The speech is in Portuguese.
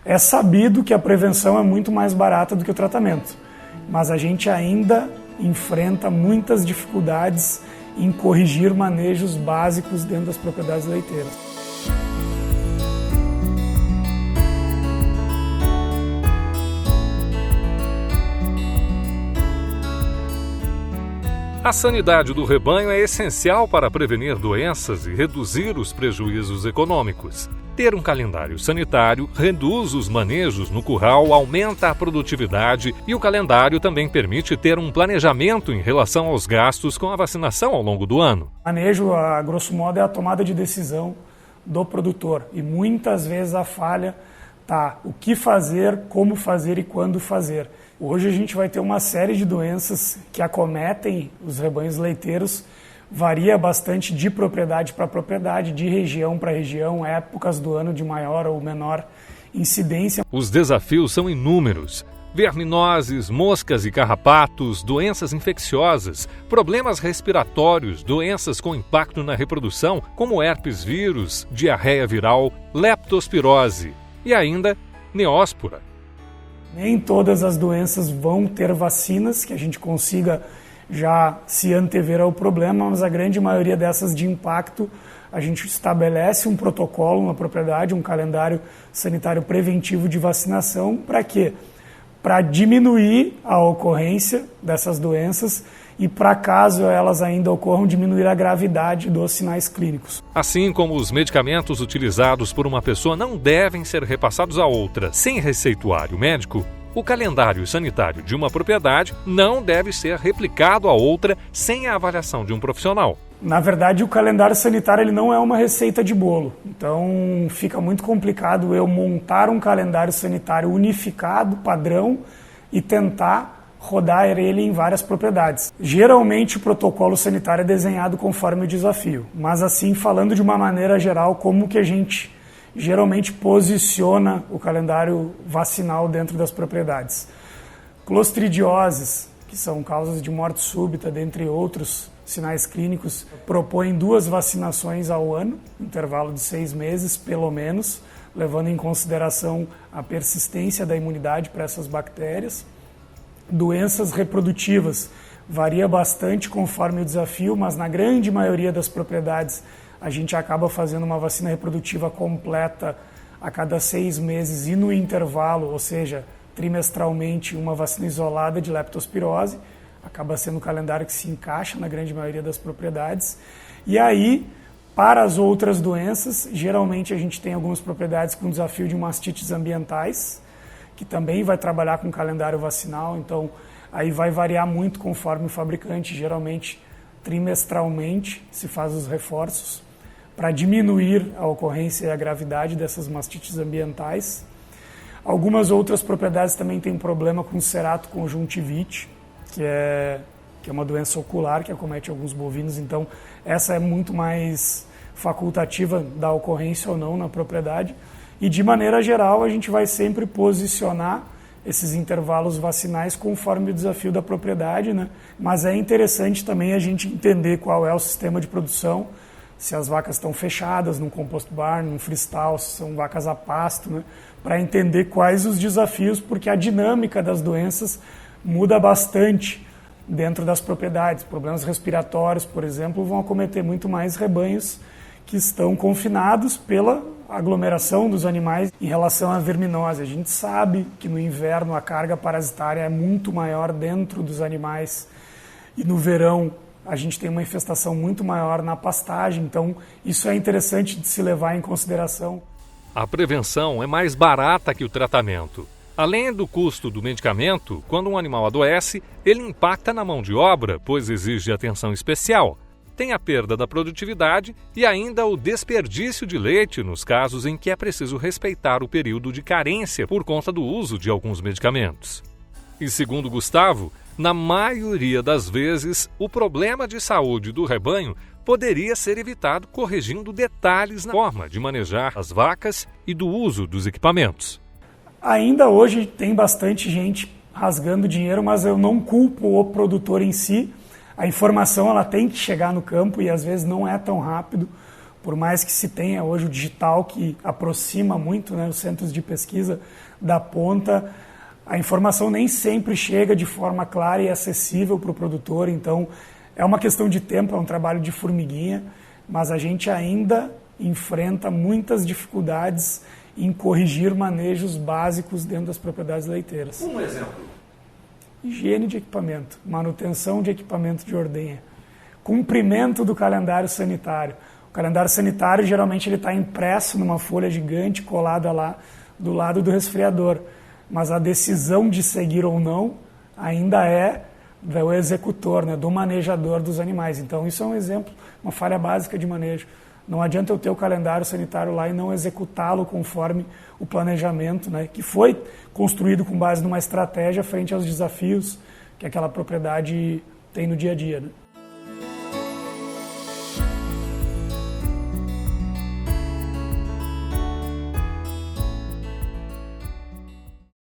É sabido que a prevenção é muito mais barata do que o tratamento, mas a gente ainda enfrenta muitas dificuldades em corrigir manejos básicos dentro das propriedades leiteiras. A sanidade do rebanho é essencial para prevenir doenças e reduzir os prejuízos econômicos. Ter um calendário sanitário reduz os manejos no curral, aumenta a produtividade e o calendário também permite ter um planejamento em relação aos gastos com a vacinação ao longo do ano. O manejo, a grosso modo, é a tomada de decisão do produtor e muitas vezes a falha está o que fazer, como fazer e quando fazer. Hoje a gente vai ter uma série de doenças que acometem os rebanhos leiteiros, varia bastante de propriedade para propriedade, de região para região, épocas do ano de maior ou menor incidência. Os desafios são inúmeros. Verminoses, moscas e carrapatos, doenças infecciosas, problemas respiratórios, doenças com impacto na reprodução, como herpes vírus, diarreia viral, leptospirose e ainda neóspora. Nem todas as doenças vão ter vacinas que a gente consiga já se antever ao problema, mas a grande maioria dessas de impacto, a gente estabelece um protocolo na propriedade, um calendário sanitário preventivo de vacinação. Para quê? Para diminuir a ocorrência dessas doenças e, para caso elas ainda ocorram, diminuir a gravidade dos sinais clínicos. Assim como os medicamentos utilizados por uma pessoa não devem ser repassados a outra sem receituário médico, o calendário sanitário de uma propriedade não deve ser replicado a outra sem a avaliação de um profissional. Na verdade, o calendário sanitário ele não é uma receita de bolo. Então, fica muito complicado eu montar um calendário sanitário unificado, padrão, e tentar rodar ele em várias propriedades. Geralmente, o protocolo sanitário é desenhado conforme o desafio. Mas, assim, falando de uma maneira geral, como que a gente geralmente posiciona o calendário vacinal dentro das propriedades? Clostridioses, que são causas de morte súbita, dentre outros sinais clínicos, propõem 2 vacinações ao ano, intervalo de 6 meses, pelo menos, levando em consideração a persistência da imunidade para essas bactérias. Doenças reprodutivas varia bastante conforme o desafio, mas na grande maioria das propriedades a gente acaba fazendo uma vacina reprodutiva completa a cada 6 meses e no intervalo, ou seja, trimestralmente, uma vacina isolada de leptospirose. Acaba sendo um calendário que se encaixa na grande maioria das propriedades. E aí, para as outras doenças, geralmente a gente tem algumas propriedades com desafio de mastites ambientais, que também vai trabalhar com calendário vacinal, então aí vai variar muito conforme o fabricante, geralmente trimestralmente se faz os reforços para diminuir a ocorrência e a gravidade dessas mastites ambientais. Algumas outras propriedades também têm problema com ceratoconjuntivite, que é uma doença ocular que acomete alguns bovinos, então essa é muito mais facultativa da ocorrência ou não na propriedade. E de maneira geral a gente vai sempre posicionar esses intervalos vacinais conforme o desafio da propriedade, né? Mas é interessante também a gente entender qual é o sistema de produção, se as vacas estão fechadas num compost barn, num freestall, se são vacas a pasto, né? Para entender quais os desafios, porque a dinâmica das doenças muda bastante dentro das propriedades. Problemas respiratórios, por exemplo, vão acometer muito mais rebanhos que estão confinados pela aglomeração dos animais em relação à verminose. A gente sabe que no inverno a carga parasitária é muito maior dentro dos animais e no verão a gente tem uma infestação muito maior na pastagem, então isso é interessante de se levar em consideração. A prevenção é mais barata que o tratamento. Além do custo do medicamento, quando um animal adoece, ele impacta na mão de obra, pois exige atenção especial. Tem a perda da produtividade e ainda o desperdício de leite nos casos em que é preciso respeitar o período de carência por conta do uso de alguns medicamentos. E segundo Gustavo, na maioria das vezes, o problema de saúde do rebanho poderia ser evitado corrigindo detalhes na forma de manejar as vacas e do uso dos equipamentos. Ainda hoje tem bastante gente rasgando dinheiro, mas eu não culpo o produtor em si. A informação ela tem que chegar no campo e às vezes não é tão rápido Por mais que se tenha hoje o digital que aproxima muito, né, os centros de pesquisa da ponta, a informação nem sempre chega de forma clara e acessível para o produtor. Então, é uma questão de tempo, é um trabalho de formiguinha, mas a gente ainda enfrenta muitas dificuldades em corrigir manejos básicos dentro das propriedades leiteiras. Um exemplo. Higiene de equipamento, manutenção de equipamento de ordenha, cumprimento do calendário sanitário. O calendário sanitário, geralmente, ele está impresso numa folha gigante, colada lá do lado do resfriador. Mas a decisão de seguir ou não ainda é do executor, né, do manejador dos animais. Então, isso é um exemplo, uma falha básica de manejo. Não adianta eu ter o calendário sanitário lá e não executá-lo conforme o planejamento, né, que foi construído com base numa estratégia frente aos desafios que aquela propriedade tem no dia a dia, né?